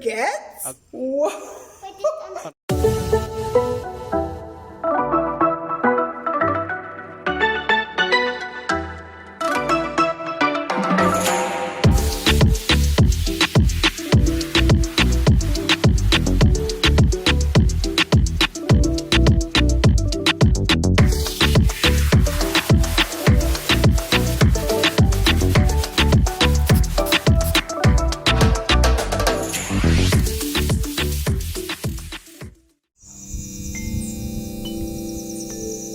forget? What?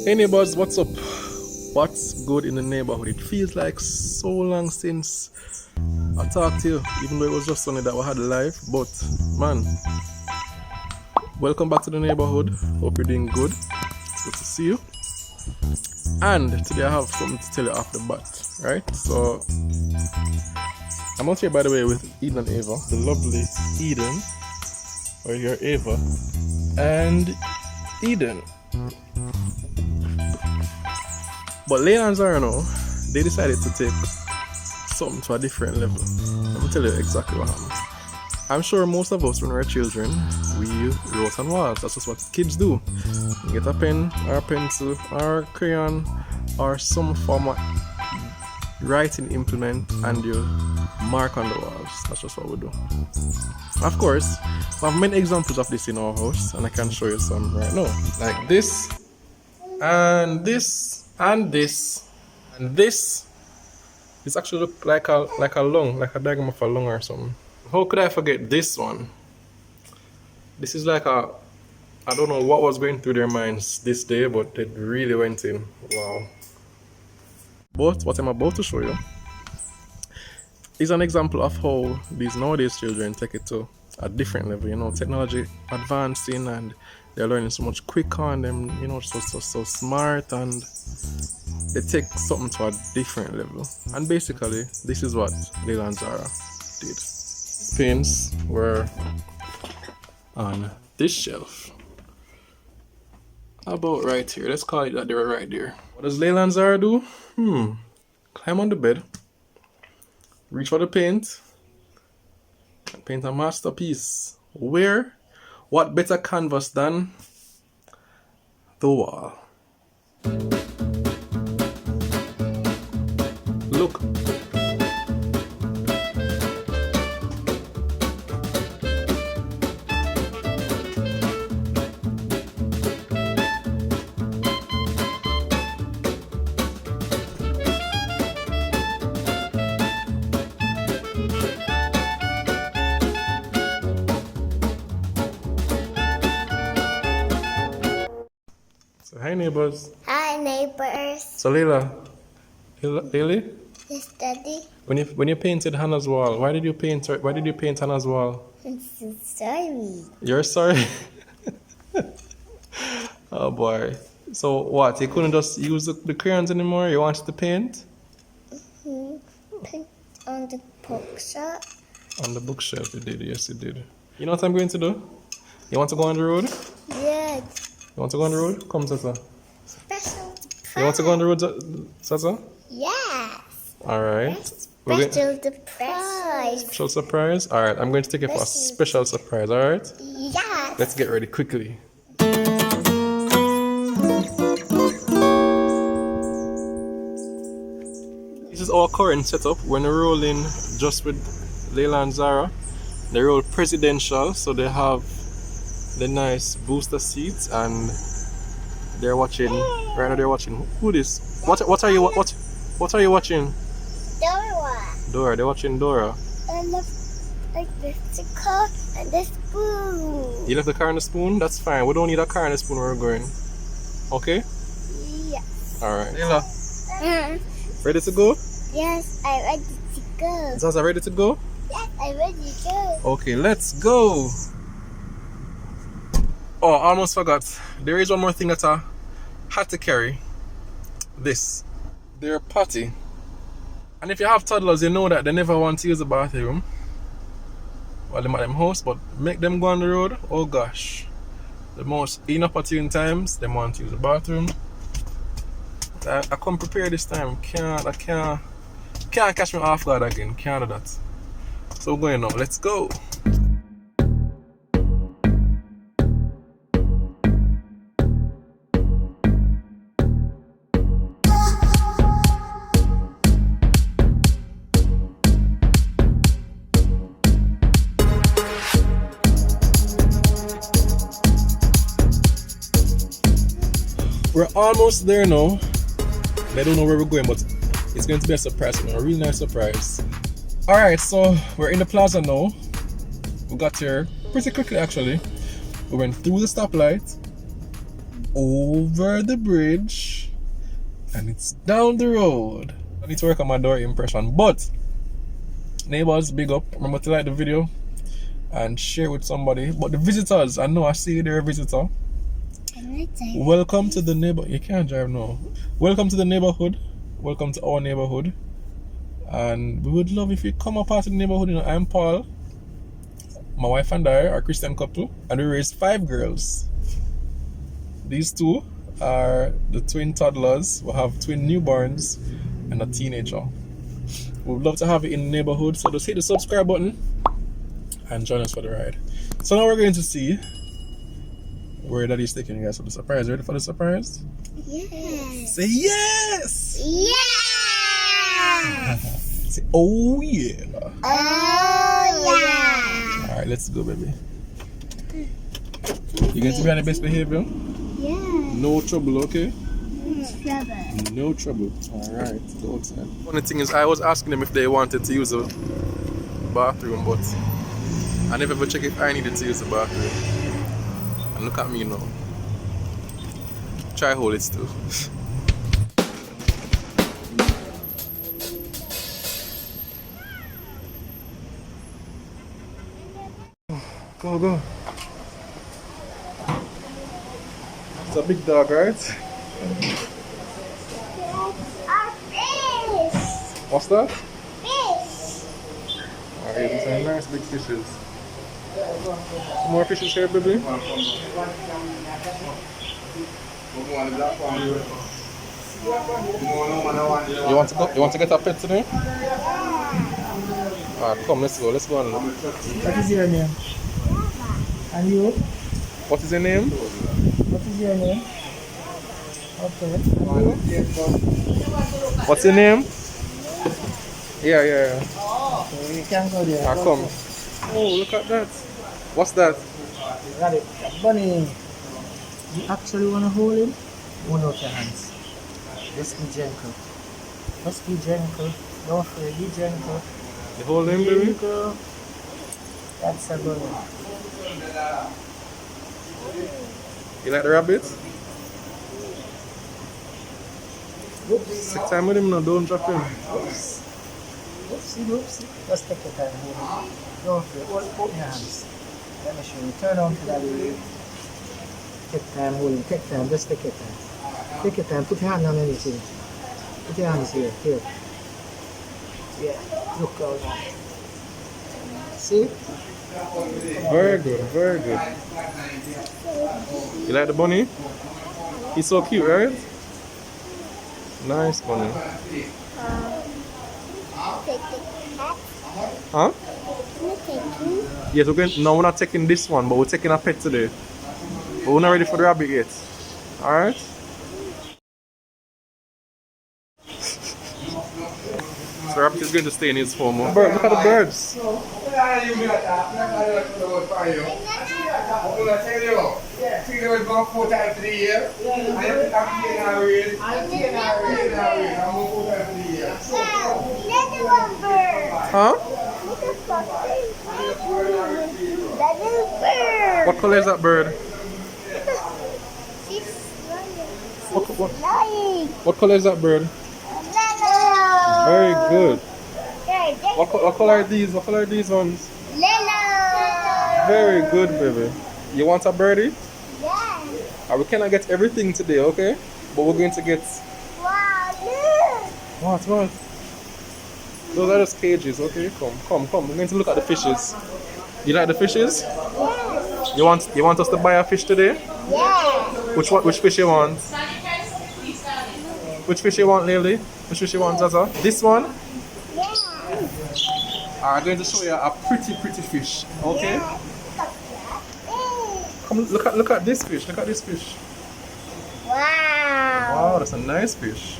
Hey neighbors, what's up? What's good in the neighborhood? It feels like so long since I talked to you, even though it was just Sunday that we had live. But man, welcome back to the neighborhood. Hope you're doing good. It's good to see you. And today I have something to tell you off the bat, right? So I'm out here, by the way, with Eden and Ava, the lovely Eden, or your Ava, and Eden. But Leila and Zahra now, they decided to take something to a different level. Let me tell you exactly what happened. I'm sure most of us, when we were children, we wrote on walls. That's just what kids do. You get a pen, or a pencil, or a crayon, or some form of writing implement, and you mark on the walls. That's just what we do. Of course, we have many examples of this in our house, and I can show you some right now. Like this, and this, and this, and this. This actually look like a lung, like a diagram of a lung or something. How could I forget this one? This is like I don't know what was going through their minds this day, but it really went in. Wow. But what I'm about to show you is an example of how these nowadays children take it to a different level. You know, technology advancing and they're learning so much quicker and them, you know, so smart, and they take something to a different level. And basically, this is what Leila and Zahra did. Pens were on this shelf. How about right here? Let's call it that they were right there. What does Leila and Zahra do? Climb on the bed, reach for the paint, and paint a masterpiece. Where? What better canvas than the wall? Look. So hi neighbors. Hi neighbors. So Leila, Yes, Daddy. when you painted Hannah's wall, why did you paint Hannah's wall? I'm so sorry. You're sorry? Oh boy. So what? You couldn't just use the crayons anymore? You wanted to paint? Paint on the bookshelf. On the bookshelf you did, yes you did. You know what I'm going to do? You want to go on the road? Yes. You want to go on the road? Come, Tata. Special surprise. You want to go on the road, Tata? Yes. Alright. Special surprise. Special surprise? Alright, I'm going to take you for a special surprise, alright? Yes. Let's get ready quickly. This is our current setup. When we're rolling just with Leila and Zahra, they roll presidential, so they have the nice booster seats, and they're watching. Right now, they're watching. Who this? What are you watching? Dora. They're watching Dora. I left the car and the spoon. You left the car and the spoon? That's fine. We don't need a car and a spoon where we're going. Okay? Yes. Alright. Leila, ready to go? Yes, I'm ready to go. Zaza, ready to go? Yes, I'm ready to go. Okay, let's go. Oh, I almost forgot. There is one more thing that I had to carry. This. Their potty. And if you have toddlers, you know that they never want to use the bathroom while they're at them house, but make them go on the road, oh gosh. The most inopportune times, they want to use the bathroom. I come prepared this time. I can't catch me off guard again. Can't do that. So we're going now. Let's go. almost there now. They don't know where we're going, but it's going to be a surprise, a really nice surprise. Alright, so we're in the plaza now. We got here pretty quickly actually. We went through the stoplight, over the bridge, and it's down the road. I need to work on my door impression, but neighbors, big up. Remember to like the video and share with somebody. But the visitors, I know I see they're a visitor. Welcome to the neighbor. You can't drive now. Welcome to the neighborhood. Welcome to our neighborhood. And we would love if you come up part of the neighborhood. You know, I'm Paul. My wife and I are a Christian couple, and we raised 5 girls. These 2 are the twin toddlers. We have twin newborns and a teenager. We would love to have you in the neighborhood, so just hit the subscribe button and join us for the ride. So now we're going to see where Daddy's taking you guys for the surprise. Ready for the surprise? Yes. Say yes! Yes! Say oh yeah! Oh yeah! Alright, let's go, baby. You going to be on the best behavior? Yeah. No trouble, okay? Trouble. No trouble. Alright, go outside. Funny thing is, I was asking them if they wanted to use the bathroom, but I never ever checked if I needed to use the bathroom. And look at me now. Try hold it still. Go, go. It's a big dog, right? Our fish! What's that? Fish! Alright, these are nice big fishes. Some more fishes here, baby? You want to get a pet today? Alright, come, let's go and look. What is your name? And you? What is your name? What is your name? Okay. What's your name? Yeah. Okay, you can go there. Alright, come. Oh, look at that. What's that? Got it. Bunny. You actually want to hold him? Hold out your hands. Just be gentle. Just be gentle. Don't afraid. Be gentle. You hold him, baby? Gentle. That's a bunny. You like the rabbits? Oops. Take time with him now, don't drop him. Oops. Oopsie. Just take your time. Hold him. Don't afraid. Hold your hands. Let me show you. Turn on to that way. Take time, hold him. Take time. Just take your time. Take your time. Put your hand on anything. Put your hands here. Here. Yeah. Look out. See? Very good, very good. You like the bunny? He's so cute, right? Nice bunny. Huh? Yes, we're not taking this one, but we're taking a pet today. But we're not ready for the rabbit yet. Alright? So rabbit is going to stay in his home. Bird, look at the birds. Huh? What color is that bird? What color is that bird? Very good. What color are these? What color are these ones? Very good, baby. You want a birdie? Yeah. We cannot get everything today, okay? But we're going to get... Wow, look. What? Those are just cages, okay? Come. We're going to look at the fishes. You like the fishes? Yes. You want us to buy a fish today? Yeah. Which fish you want? Which fish you want, Lily? Which fish you want, Zaza? This one? Yeah. I'm going to show you a pretty fish, okay? Yeah. Come look at this fish. Look at this fish. Wow. Wow, that's a nice fish.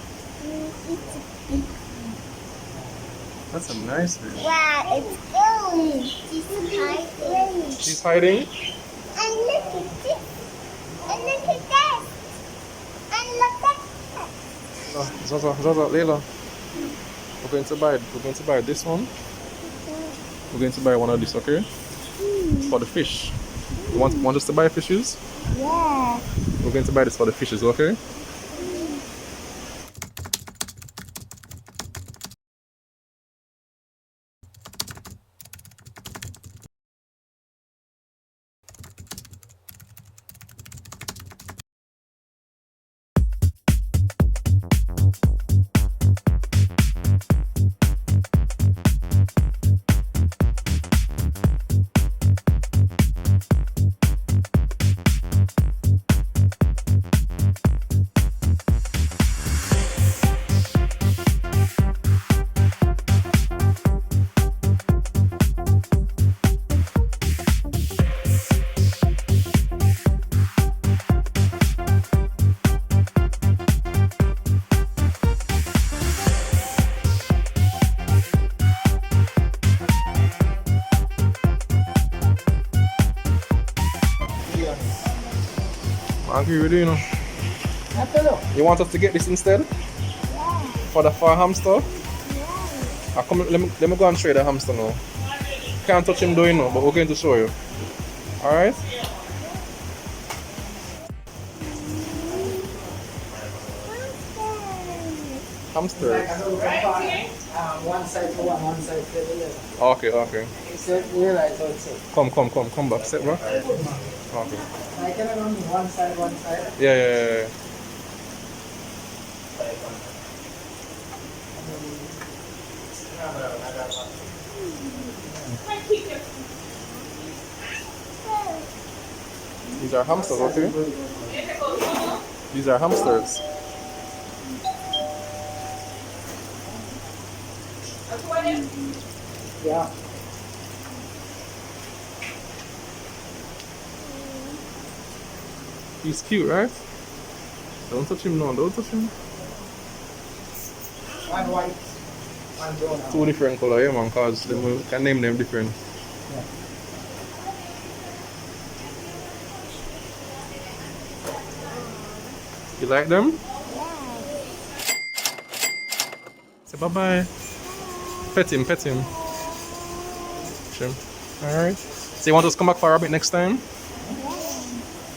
That's a nice fish. Wow, it's going. She's hiding. She's hiding? And look at this. And look at that. And look Zaza, Leila. We're going to buy this one. We're going to buy one of these, okay? For the fish. You want us to buy fishes? Yeah. We're going to buy this for the fishes, okay? I agree with you, you know. You want us to get this instead? Yeah. For a hamster? Yeah. Come, let me go and show you the hamster now. Can't touch him though, you know, but we're going to show you. Alright? Hamster. One side for one side for the other. Okay. So you realize how it's set. Come back. Sit, bro. Okay. I cannot run one side. Yeah. These are hamsters, okay? These are hamsters. Yeah. He's cute, right? Don't touch him, no, don't touch him. One white, one brown. Two different color, yeah, man, cause we can name them different. Yeah. You like them? Yeah. Say bye-bye. Pet him. Sure. Alright. So you want us to come back for a rabbit next time?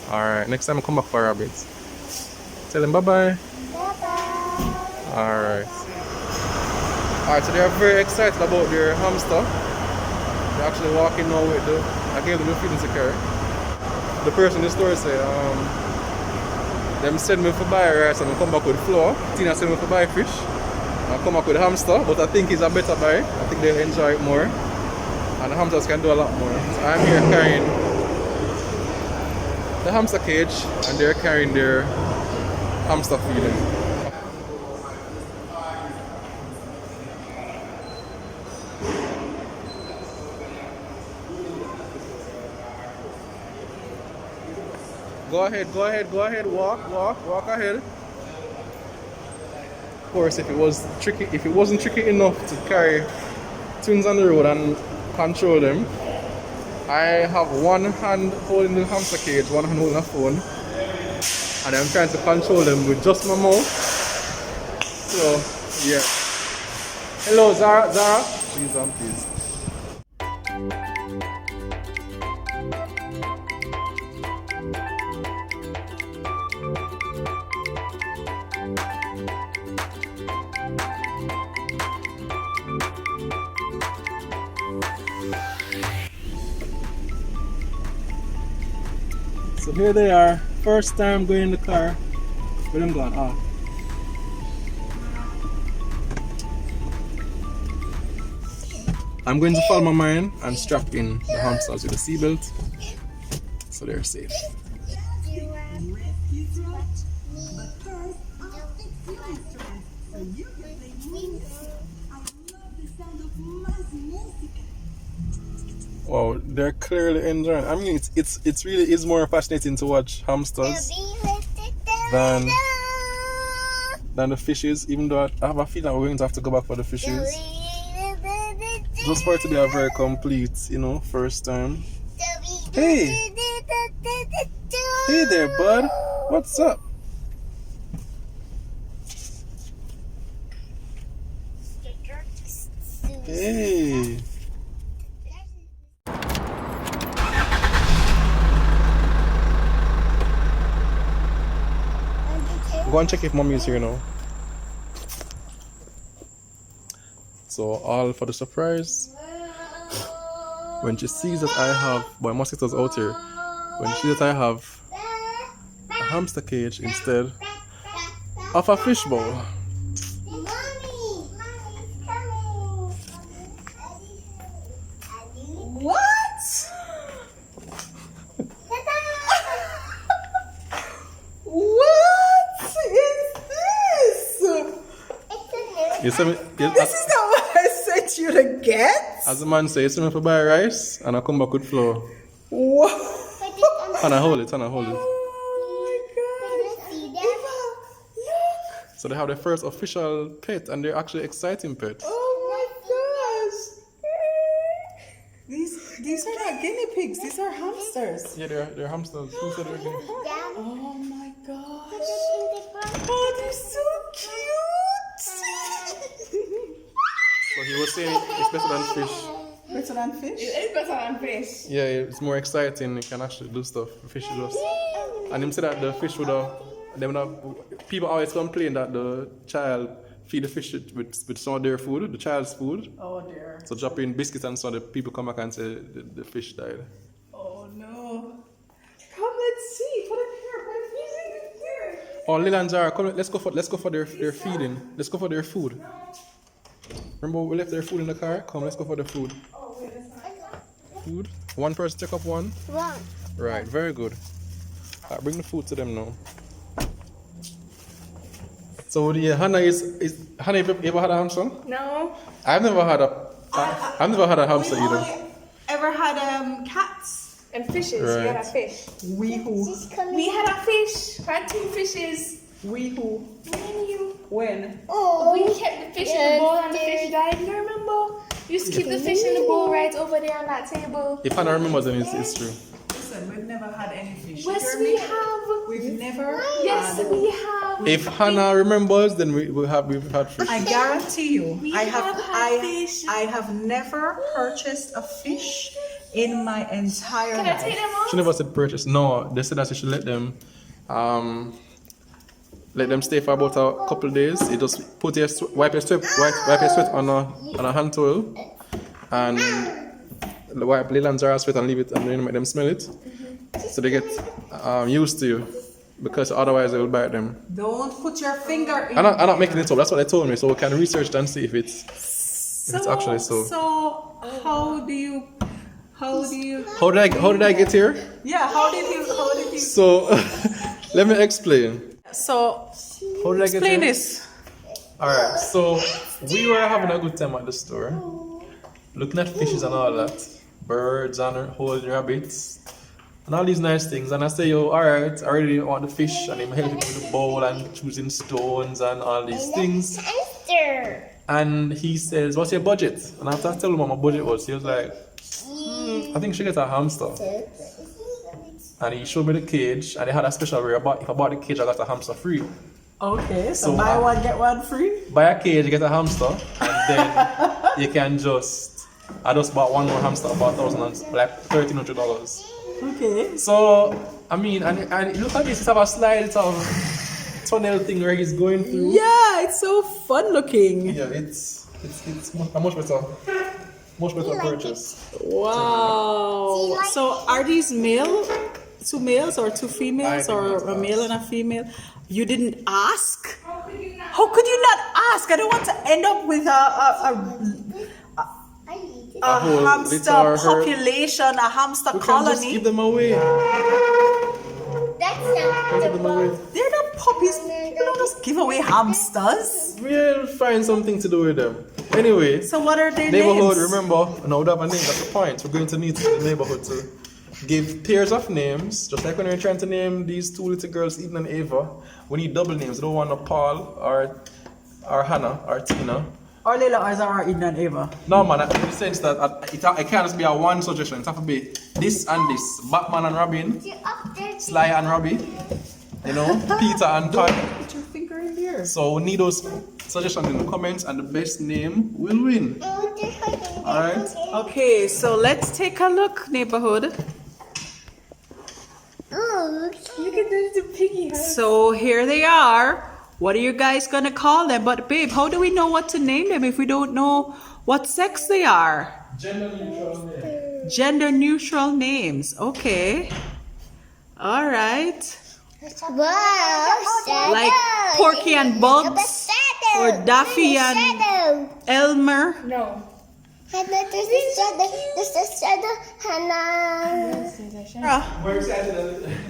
Alright, next time I come back for a rabbit. Tell him bye-bye. Bye-bye. Alright. Alright, so they are very excited about their hamster. They're actually walking now with I gave them the feeding to carry. The person in the store said, them send me for buy rice and I come back with flour. Tina send me for buy fish. I come back with hamster, but I think it's a better buy. I think they'll enjoy it more. And the hamsters can do a lot more. So I'm here carrying the hamster cage and they're carrying their hamster feeding. Go ahead, walk ahead. Of course, if it wasn't tricky enough to carry twins on the road and control them, I have one hand holding the hamster cage, one hand holding a phone, and I'm trying to control them with just my mouth. So, yeah. Hello, Zahra. Please, please. So here they are, first time going in the car. Where them going? Ah. I'm going to follow my man and strap in the hamsters with a seatbelt so they're safe. Wow, they're clearly enjoying. I mean, it's really is more fascinating to watch hamsters than the fishes. Even though I have a feeling we're going to have to go back for the fishes, just for it to be a very complete, first time. Hey there, bud. What's up? Hey. Go and check if mommy is here now. So all for the surprise. When she sees that I have, boy, mosquitoes out here. When she sees that I have a hamster cage instead of a fish bowl. What? What is this? You see me, This is not what I sent you to get. as the man says, you see me for buy rice and I come back with flour. What? And I hold it, and I hold it. Oh my God. Eva, look. So they have their first official pet and they're actually exciting pet. Oh my gosh. These are not guinea pigs. These are hamsters. Yeah, they're hamsters. Who said they're guinea? Oh my gosh. Oh, they're so cute. So he was saying it's better than fish. Better than fish? It is better than fish. Yeah, it's more exciting. You can actually do stuff. Fish is just. And him said that the fish would have. People always complain that the child feed the fish with some of their food, the child's food. Oh dear. So drop in biscuits and so the people come back and say the fish died. Oh no. Come, let's see. Put it here. Put it here. Oh, Leila and Zahra, come. Let's go for their feeding. Let's go for their food. Remember we left their food in the car? Come, let's go for the food. Food. One person take up one. One. Right, very good. Alright, bring the food to them now. So the Hannah Hannah, you ever had a hamster? No. I've never had a hamster We either. only ever had cats. And fishes. Right. We had a fish. We who? We had a fish. We had 2 fishes. We who? Me and you. When? Oh, We kept the fish in the bowl and the fish died. You remember? We used to keep the fish in the bowl right over there on that table. If Hannah remembers, then it's true. Listen, we've never had any fish. Yes, You hear we me? have. We've never Yes, had. we have. If Hannah remembers, then we've had fish. I guarantee you, We I have have had fish. I have never purchased a fish in my entire Can I life. take them She out? never said purchase. No, they said that you should let them stay for about a couple of days. You just wipe your sweat on a hand towel and wipe Leila and Zahra's sweat and leave it and then make them smell it. So they get used to you because otherwise they will bite them. Don't put your finger in. I'm not making it up. That's what they told me. So we can research and see if it's actually so. So how do you? How did I get here? Yeah. How did you? So let me explain. So How did I get explain here? this. Alright, so we were having a good time at the store, looking at fishes and all that, birds and whole rabbits, and all these nice things. And I say, yo, alright, I really want the fish, and I'm helping with the bowl and choosing stones and all these things. Hamster. And he says, what's your budget? And after I tell him what my budget was, he was like, I think she gets a hamster. And he showed me the cage, and they had a special where if I bought the cage, I got a hamster free. Okay. So So, buy one get one free. Buy a cage, you get a hamster, and then you can I just bought one more hamster, about $1,300. Okay. So, I mean, and look at this, it's have a slide, it's a tunnel thing where he's going through. Yeah, it's so fun looking. Yeah, it's a much better purchase. Wow. So are these two males or two females I did or not a male ask. and a female? You didn't ask? How could you not ask? I don't want to end up with a whole hamster litter herd. population, a hamster We can just colony. give them away. That's not Give them away. They're not puppies. You don't just give away hamsters. We'll find something to do with them. Anyway, So what are their neighborhood, names? remember, now we have a name, that's the point. We're going to need the neighborhood to give pairs of names, just like when we're trying to name these 2 little girls, Eden and Ava. We need double names. We don't want a Paul or Hannah or Tina. Or Leila or Zahra, Eden and Ava. No, man, in the sense that it can't just be a one suggestion. It has to be this and this. Batman and Robin, You're up there. Sly and Robbie, Peter and Todd. Put your finger in there. So we need those suggestions in the comments, and the best name will win. Oh, Alright. Okay, so let's take a look, neighborhood. Oh, Look at the piggy house. So here they are. What are you guys gonna call them? But babe, how do we know what to name them if we don't know what sex they are? Gender neutral names. Okay. All right. wow. Like Porky and Bugs or Daffy and Elmer. No. And then there's the shadow. There's the shadow. And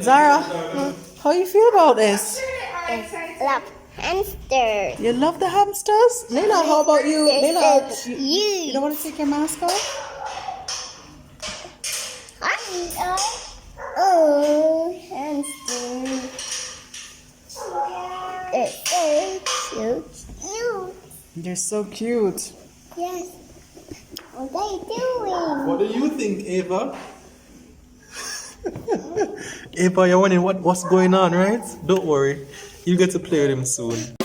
Zara, how you feel about this? love hamsters. You love the hamsters? Leila, how about you? They're Leila, so you don't want to take your mask off? Oh, hamsters. They're so cute. They're so cute. Yes. What are they doing? What do you think, Ava? Ava, you're wondering what's going on, right? Don't worry. You get to play with him soon.